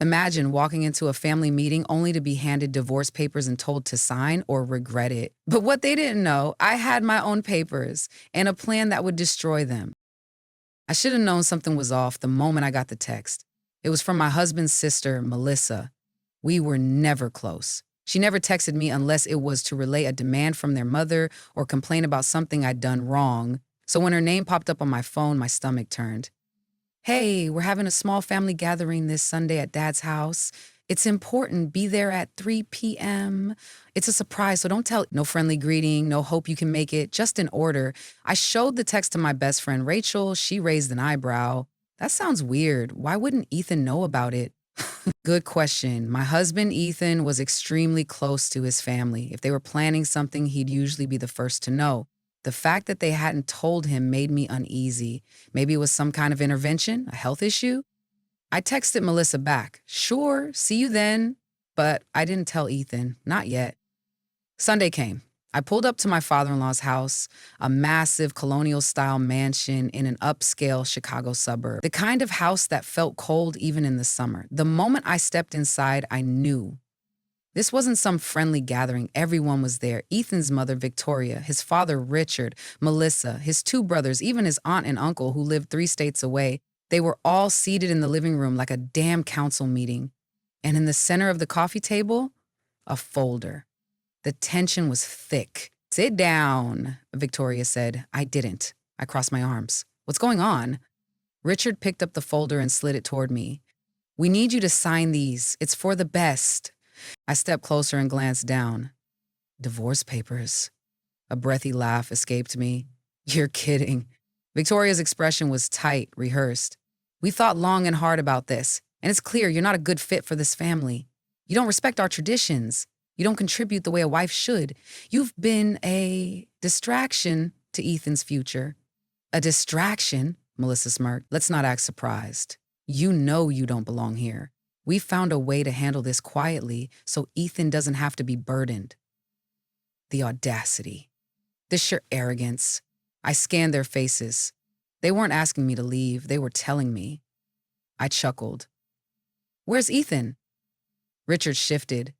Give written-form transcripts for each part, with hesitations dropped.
Imagine walking into a family meeting only to be handed divorce papers and told to sign or regret it. But what they didn't know, I had my own papers and a plan that would destroy them. I should have known something was off the moment I got the text. It was from my husband's sister, Melissa. We were never close. She never texted me unless it was to relay a demand from their mother or complain about something I'd done wrong. So when her name popped up on my phone, my stomach turned. Hey, we're having a small family gathering this Sunday at Dad's house. It's important. Be there at 3 p.m. It's a surprise, so don't tell. No friendly greeting, no hope you can make it, just an order. I showed the text to my best friend Rachel. She raised an eyebrow. That sounds weird. Why wouldn't Ethan know about it? Good question. My husband, Ethan, was extremely close to his family. If they were planning something, he'd usually be the first to know. The fact that they hadn't told him made me uneasy. Maybe it was some kind of intervention, a health issue? I texted Melissa back. Sure, see you then. But I didn't tell Ethan, not yet. Sunday came. I pulled up to my father-in-law's house, a massive colonial-style mansion in an upscale Chicago suburb, the kind of house that felt cold even in the summer. The moment I stepped inside, I knew. This wasn't some friendly gathering. Everyone was there. Ethan's mother, Victoria, his father, Richard, Melissa, his two brothers, even his aunt and uncle who lived 3 states away. They were all seated in the living room like a damn council meeting. And in the center of the coffee table, a folder. The tension was thick. Sit down, Victoria said. I didn't. I crossed my arms. What's going on? Richard picked up the folder and slid it toward me. We need you to sign these. It's for the best. I stepped closer and glanced down. Divorce papers. A breathy laugh escaped me. You're kidding. Victoria's expression was tight, rehearsed. We thought long and hard about this, and it's clear you're not a good fit for this family. You don't respect our traditions. You don't contribute the way a wife should. You've been a distraction to Ethan's future. A distraction? Melissa smirked. Let's not act surprised. You know you don't belong here. We found a way to handle this quietly so Ethan doesn't have to be burdened. The audacity. The sheer arrogance. I scanned their faces. They weren't asking me to leave. They were telling me. I chuckled. Where's Ethan? Richard shifted.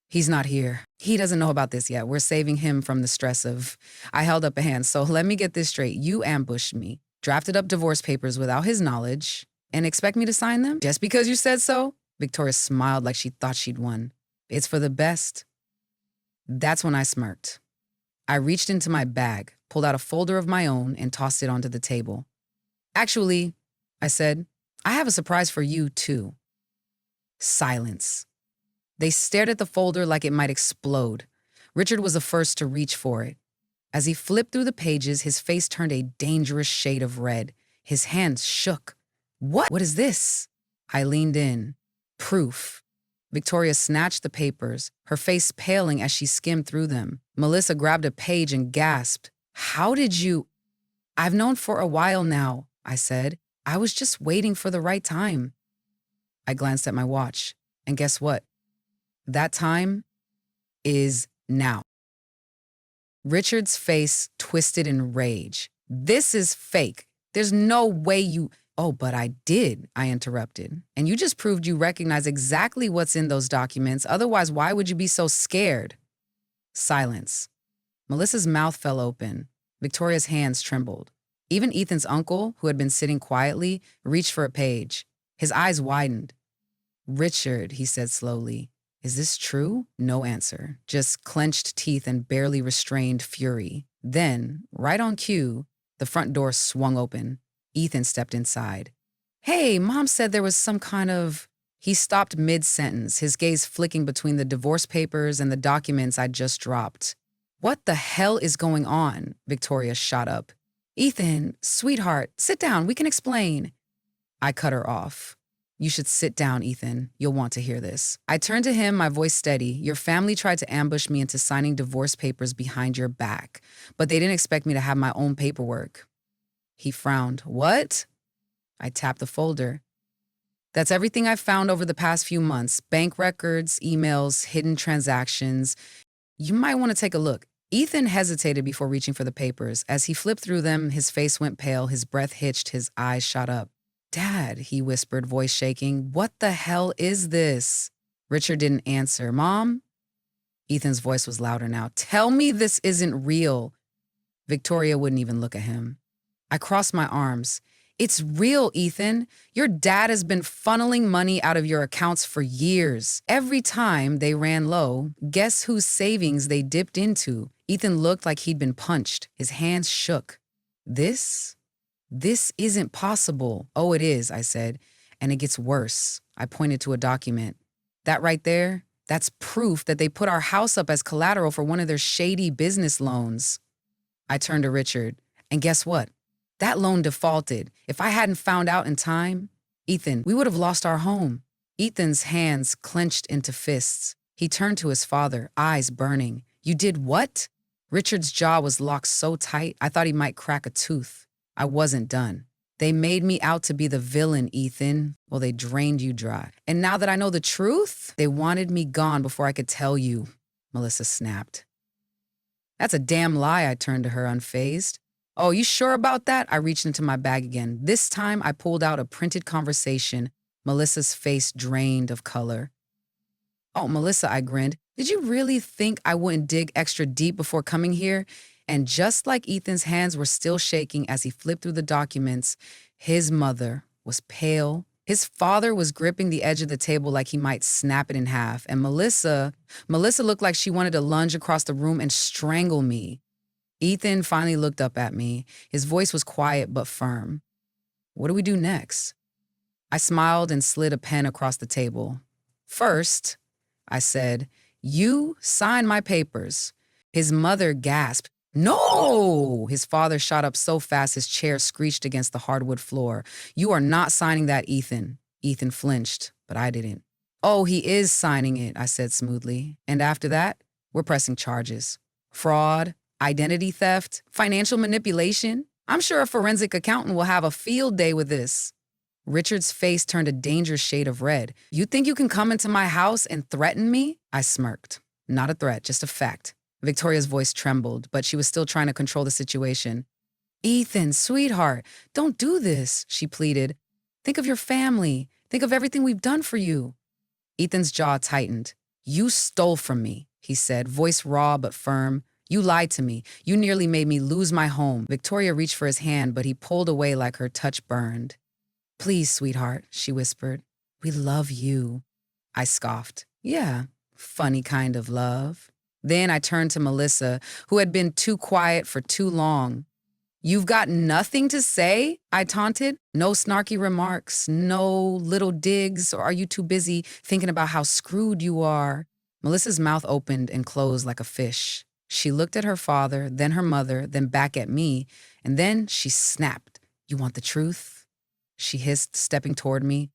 He's not here. He doesn't know about this yet. We're saving him from the stress of... I held up a hand. So let me get this straight. You ambushed me, drafted up divorce papers without his knowledge, and expect me to sign them? Just because you said so? Victoria smiled like she thought she'd won. It's for the best. That's when I smirked. I reached into my bag, pulled out a folder of my own, and tossed it onto the table. Actually, I said, I have a surprise for you, too. Silence. They stared at the folder like it might explode. Richard was the first to reach for it. As he flipped through the pages, his face turned a dangerous shade of red. His hands shook. What is this? I leaned in. Proof. Victoria snatched the papers, her face paling as she skimmed through them. Melissa grabbed a page and gasped. How did you... I've known for a while now, I said. I was just waiting for the right time. I glanced at my watch, and guess what? That time is now. Richard's face twisted in rage. This is fake. There's no way you... Oh, but I did, I interrupted. And you just proved you recognize exactly what's in those documents. Otherwise, why would you be so scared? Silence. Melissa's mouth fell open. Victoria's hands trembled. Even Ethan's uncle, who had been sitting quietly, reached for a page. His eyes widened. Richard, he said slowly. Is this true? No answer. Just clenched teeth and barely restrained fury. Then, right on cue, the front door swung open. Ethan stepped inside. Hey, Mom said there was some kind of... He stopped mid-sentence, his gaze flicking between the divorce papers and the documents I'd just dropped. What the hell is going on? Victoria shot up. Ethan, sweetheart, sit down. We can explain. I cut her off. You should sit down, Ethan. You'll want to hear this. I turned to him, my voice steady. Your family tried to ambush me into signing divorce papers behind your back, but they didn't expect me to have my own paperwork. He frowned. What? I tapped the folder. That's everything I've found over the past few months. Bank records, emails, hidden transactions. You might want to take a look. Ethan hesitated before reaching for the papers. As he flipped through them, his face went pale, his breath hitched, his eyes shot up. Dad, he whispered, voice shaking, what the hell is this? Richard didn't answer. Mom? Ethan's voice was louder now. Tell me this isn't real. Victoria wouldn't even look at him. I crossed my arms. It's real, Ethan. Your dad has been funneling money out of your accounts for years. Every time they ran low, guess whose savings they dipped into? Ethan looked like he'd been punched. His hands shook. This isn't possible. Oh, it is, I said. And it gets worse. I pointed to a document. That right there, that's proof that they put our house up as collateral for one of their shady business loans. I turned to Richard. And guess what? That loan defaulted. If I hadn't found out in time, Ethan, we would have lost our home. Ethan's hands clenched into fists. He turned to his father, eyes burning. You did what? Richard's jaw was locked so tight, I thought he might crack a tooth. I wasn't done. They made me out to be the villain, Ethan. Well, they drained you dry. And now that I know the truth, they wanted me gone before I could tell you, Melissa snapped. That's a damn lie, I turned to her unfazed. Oh, you sure about that? I reached into my bag again. This time I pulled out a printed conversation. Melissa's face drained of color. Oh, Melissa, I grinned. Did you really think I wouldn't dig extra deep before coming here? And just like Ethan's hands were still shaking as he flipped through the documents, his mother was pale. His father was gripping the edge of the table like he might snap it in half. And Melissa looked like she wanted to lunge across the room and strangle me. Ethan finally looked up at me. His voice was quiet but firm. What do we do next? I smiled and slid a pen across the table. First, I said, you sign my papers. His mother gasped. No! His father shot up so fast his chair screeched against the hardwood floor. You are not signing that, Ethan. Ethan flinched, but I didn't. Oh, he is signing it, I said smoothly. And after that, we're pressing charges. Fraud, identity theft, financial manipulation. I'm sure a forensic accountant will have a field day with this. Richard's face turned a dangerous shade of red. You think you can come into my house and threaten me? I smirked. Not a threat, just a fact. Victoria's voice trembled, but she was still trying to control the situation. Ethan, sweetheart, don't do this, she pleaded. Think of your family. Think of everything we've done for you. Ethan's jaw tightened. You stole from me, he said, voice raw but firm. You lied to me. You nearly made me lose my home. Victoria reached for his hand, but he pulled away like her touch burned. Please, sweetheart, she whispered. We love you. I scoffed. Yeah, funny kind of love. Then I turned to Melissa, who had been too quiet for too long. You've got nothing to say? I taunted. No snarky remarks, no little digs, or are you too busy thinking about how screwed you are? Melissa's mouth opened and closed like a fish. She looked at her father, then her mother, then back at me, and then she snapped. You want the truth? She hissed, stepping toward me.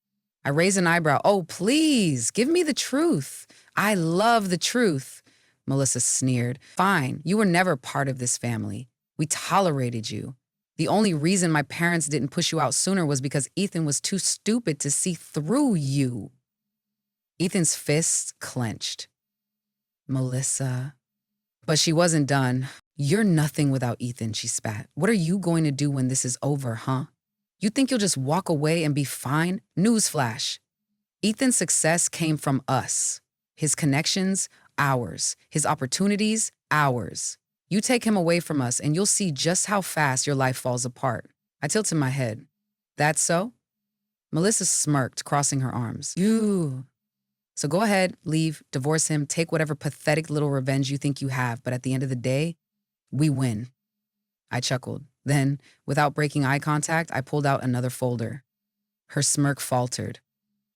I raised an eyebrow. Oh, please, give me the truth. I love the truth. Melissa sneered. Fine, you were never part of this family. We tolerated you. The only reason my parents didn't push you out sooner was because Ethan was too stupid to see through you. Ethan's fists clenched. Melissa. But she wasn't done. You're nothing without Ethan, she spat. What are you going to do when this is over, huh? You think you'll just walk away and be fine? Newsflash. Ethan's success came from us. His connections, ours. His opportunities, ours. You take him away from us and you'll see just how fast your life falls apart. I tilted my head. That's so? Melissa smirked, crossing her arms. You. So go ahead, leave, divorce him, take whatever pathetic little revenge you think you have, but at the end of the day, we win. I chuckled. Then, without breaking eye contact, I pulled out another folder. Her smirk faltered.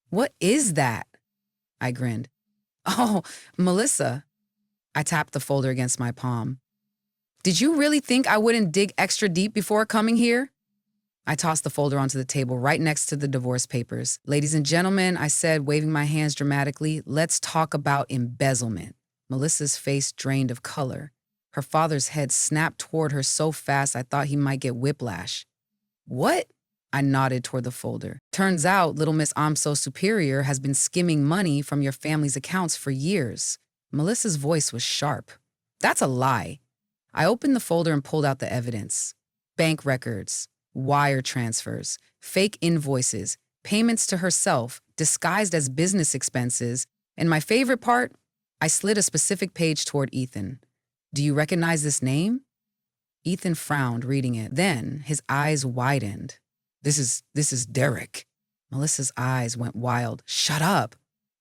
What is that? I grinned. Oh, Melissa. I tapped the folder against my palm. Did you really think I wouldn't dig extra deep before coming here? I tossed the folder onto the table right next to the divorce papers. Ladies and gentlemen, I said, waving my hands dramatically, let's talk about embezzlement. Melissa's face drained of color. Her father's head snapped toward her so fast I thought he might get whiplash. What? I nodded toward the folder. Turns out little Miss I'm So Superior has been skimming money from your family's accounts for years. Melissa's voice was sharp. That's a lie. I opened the folder and pulled out the evidence. Bank records, wire transfers, fake invoices, payments to herself disguised as business expenses, and my favorite part, I slid a specific page toward Ethan. Do you recognize this name? Ethan frowned, reading it. Then his eyes widened. This is Derek. Melissa's eyes went wild. Shut up.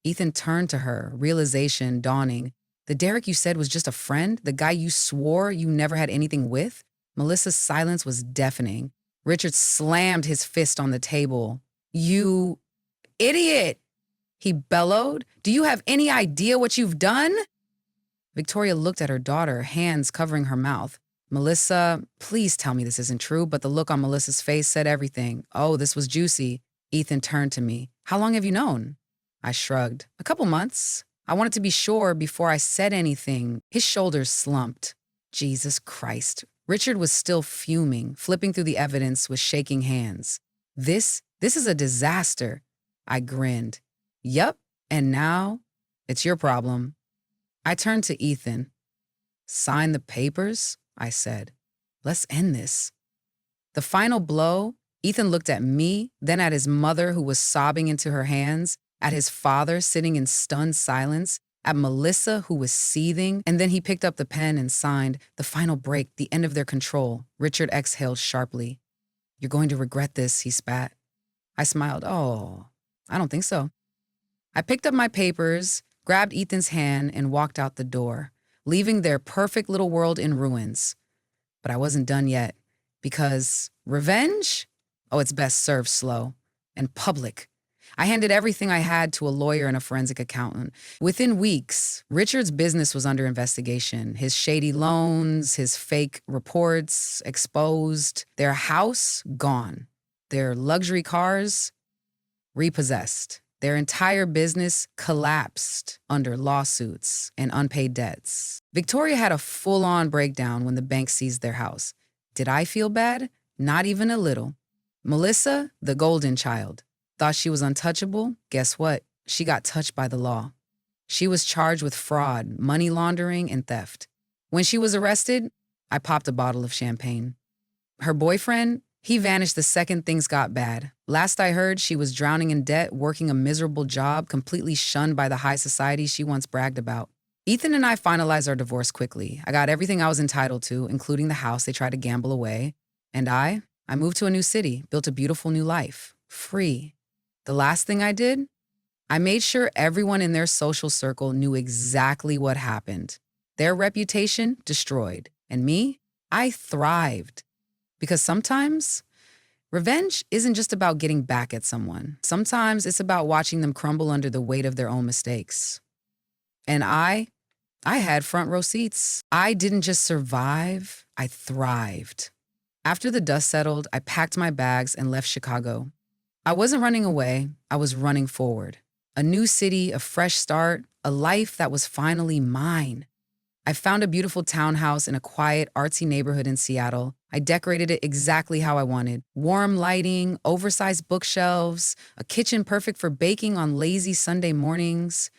Ethan turned to her, realization dawning. The Derek you said was just a friend? The guy you swore you never had anything with? Melissa's silence was deafening. Richard slammed his fist on the table. You idiot! He bellowed. Do you have any idea what you've done? Victoria looked at her daughter, hands covering her mouth. Melissa, please tell me this isn't true, but the look on Melissa's face said everything. Oh, this was juicy. Ethan turned to me. How long have you known? I shrugged. A couple months. I wanted to be sure before I said anything. His shoulders slumped. Jesus Christ. Richard was still fuming, flipping through the evidence with shaking hands. This is a disaster. I grinned. Yup, and now it's your problem. I turned to Ethan. Sign the papers? I said. Let's end this. The final blow, Ethan looked at me, then at his mother who was sobbing into her hands, at his father sitting in stunned silence, at Melissa who was seething, and then he picked up the pen and signed the final break, the end of their control. Richard exhaled sharply. You're going to regret this, he spat. I smiled. Oh, I don't think so. I picked up my papers, grabbed Ethan's hand, and walked out the door, leaving their perfect little world in ruins. But I wasn't done yet, because revenge? Oh, it's best served slow and public. I handed everything I had to a lawyer and a forensic accountant. Within weeks, Richard's business was under investigation. His shady loans, his fake reports exposed, their house gone, their luxury cars repossessed. Their entire business collapsed under lawsuits and unpaid debts. Victoria had a full-on breakdown when the bank seized their house. Did I feel bad? Not even a little. Melissa, the golden child, thought she was untouchable. Guess what? She got touched by the law. She was charged with fraud, money laundering, and theft. When she was arrested, I popped a bottle of champagne. Her boyfriend, he vanished the second things got bad. Last I heard, she was drowning in debt, working a miserable job, completely shunned by the high society she once bragged about. Ethan and I finalized our divorce quickly. I got everything I was entitled to, including the house they tried to gamble away. And I moved to a new city, built a beautiful new life, free. The last thing I did, I made sure everyone in their social circle knew exactly what happened. Their reputation destroyed. And me, I thrived. Because sometimes, revenge isn't just about getting back at someone. Sometimes it's about watching them crumble under the weight of their own mistakes. And I had front row seats. I didn't just survive, I thrived. After the dust settled, I packed my bags and left Chicago. I wasn't running away, I was running forward. A new city, a fresh start, a life that was finally mine. I found a beautiful townhouse in a quiet, artsy neighborhood in Seattle. I decorated it exactly how I wanted. Warm lighting, oversized bookshelves, a kitchen perfect for baking on lazy Sunday mornings.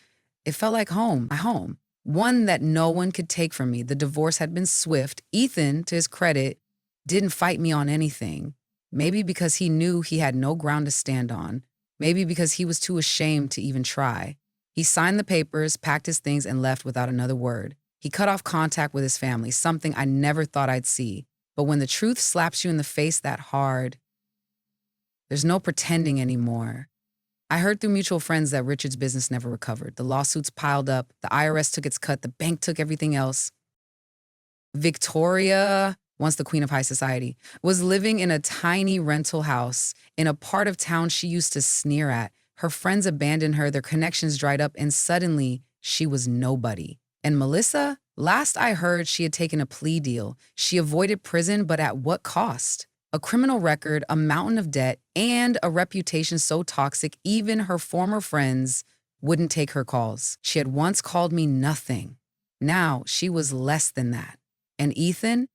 It felt like home, my home. One that no one could take from me. The divorce had been swift. Ethan, to his credit, didn't fight me on anything. Maybe because he knew he had no ground to stand on. Maybe because he was too ashamed to even try. He signed the papers, packed his things, and left without another word. He cut off contact with his family, something I never thought I'd see. But when the truth slaps you in the face that hard, there's no pretending anymore. I heard through mutual friends that Richard's business never recovered. The lawsuits piled up, the IRS took its cut, the bank took everything else. Victoria, once the queen of high society, was living in a tiny rental house in a part of town she used to sneer at. Her friends abandoned her, their connections dried up, and suddenly she was nobody. And Melissa, last I heard, she had taken a plea deal. She avoided prison, but at what cost? A criminal record, a mountain of debt, and a reputation so toxic even her former friends wouldn't take her calls. She had once called me nothing. Now she was less than that. And Ethan,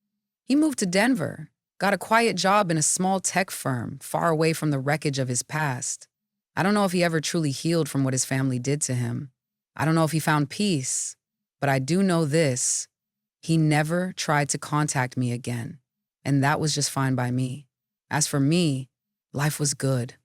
he moved to Denver, got a quiet job in a small tech firm, far away from the wreckage of his past. I don't know if he ever truly healed from what his family did to him. I don't know if he found peace. But I do know this, he never tried to contact me again, and that was just fine by me. As for me, life was good,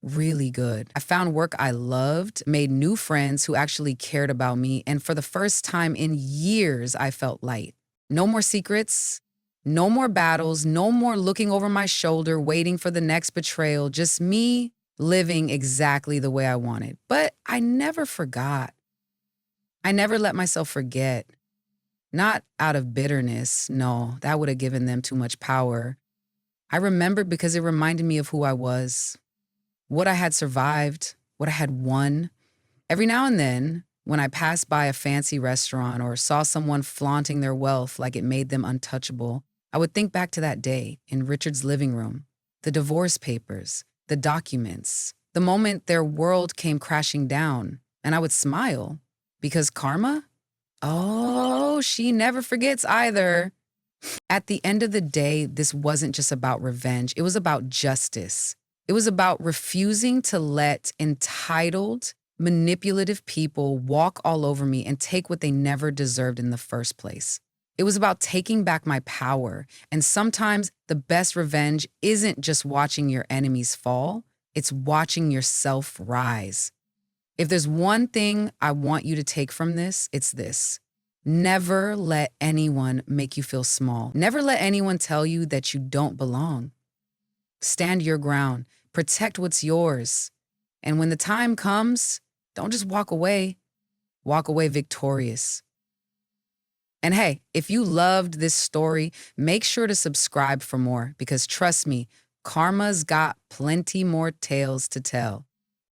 really good. I found work I loved, made new friends who actually cared about me, and for the first time in years, I felt light. No more secrets, no more battles, no more looking over my shoulder, waiting for the next betrayal, just me living exactly the way I wanted. But I never forgot. I never let myself forget. Not out of bitterness, no, that would have given them too much power. I remembered because it reminded me of who I was, what I had survived, what I had won. Every now and then, when I passed by a fancy restaurant or saw someone flaunting their wealth like it made them untouchable, I would think back to that day in Richard's living room, the divorce papers, the documents, the moment their world came crashing down, and I would smile because karma? Oh, she never forgets either. At the end of the day, this wasn't just about revenge, it was about justice. It was about refusing to let entitled, manipulative people walk all over me and take what they never deserved in the first place. It was about taking back my power. And sometimes the best revenge isn't just watching your enemies fall, it's watching yourself rise. If there's one thing I want you to take from this, it's this. Never let anyone make you feel small. Never let anyone tell you that you don't belong. Stand your ground. Protect what's yours. And when the time comes, don't just walk away. Walk away victorious. And hey, if you loved this story, make sure to subscribe for more because trust me, karma's got plenty more tales to tell.